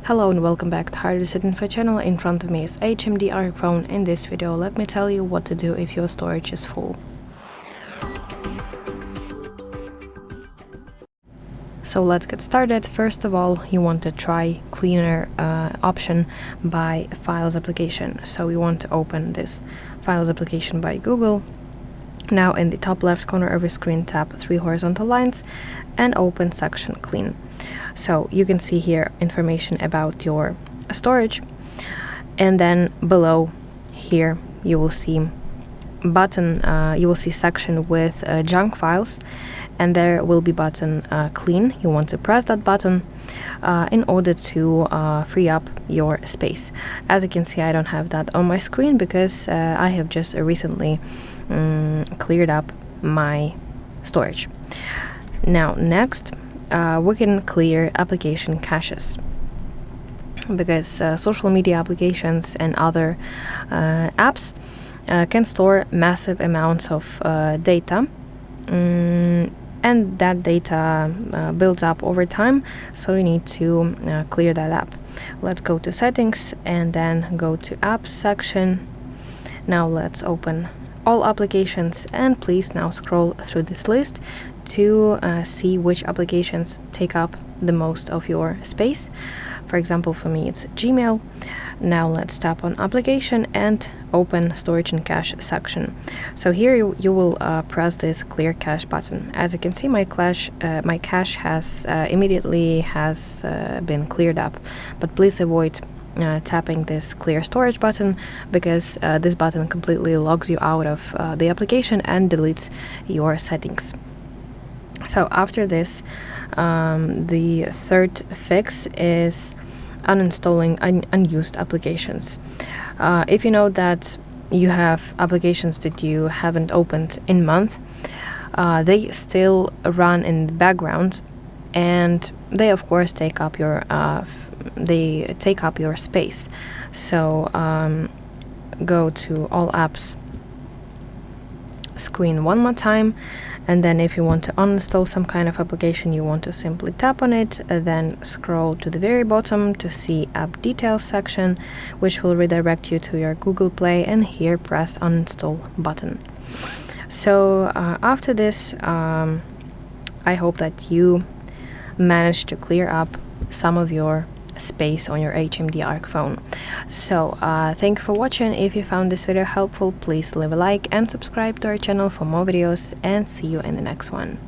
Hello and welcome back to HardReset.Info channel. In front of me is HMD Arc phone. In this video, let me tell you what to do if your storage is full. So let's get started. First of all, you want to try cleaner option by Files application. So we want to open this Files application by Google. Now in the top left corner of your screen, tap 3 horizontal lines and open section Clean. So you can see here information about your storage, and then below here you will see button, you will see section with junk files, and there will be button Clean. You want to press that button in order to free up your space. As you can see, I don't have that on my screen because I have just recently cleared up my storage. Now next, we can clear application caches, because social media applications and other apps can store massive amounts of data, and that data builds up over time, so we need to clear that up. Let's go to settings and then go to apps section. Now let's open all applications, and please now scroll through this list to see which applications take up the most of your space. For example, for me it's Gmail. Now let's tap on application and open storage and cache section. So here you will press this clear cache button. As you can see, my cache has immediately been cleared up, but please avoid tapping this clear storage button, because this button completely logs you out of the application and deletes your settings. So after this, the third fix is uninstalling unused applications. If you know that you have applications that you haven't opened in month, they still run in the background, and they of course take up your space. So go to all apps screen one more time, and then if you want to uninstall some kind of application, you want to simply tap on it, then scroll to the very bottom to see app details section, which will redirect you to your Google Play, and here press uninstall button. So after this, I hope that you managed to clear up some of your space on your HMD Arc phone. So thank you for watching. If you found this video helpful, please leave a like and subscribe to our channel for more videos, and see you in the next one.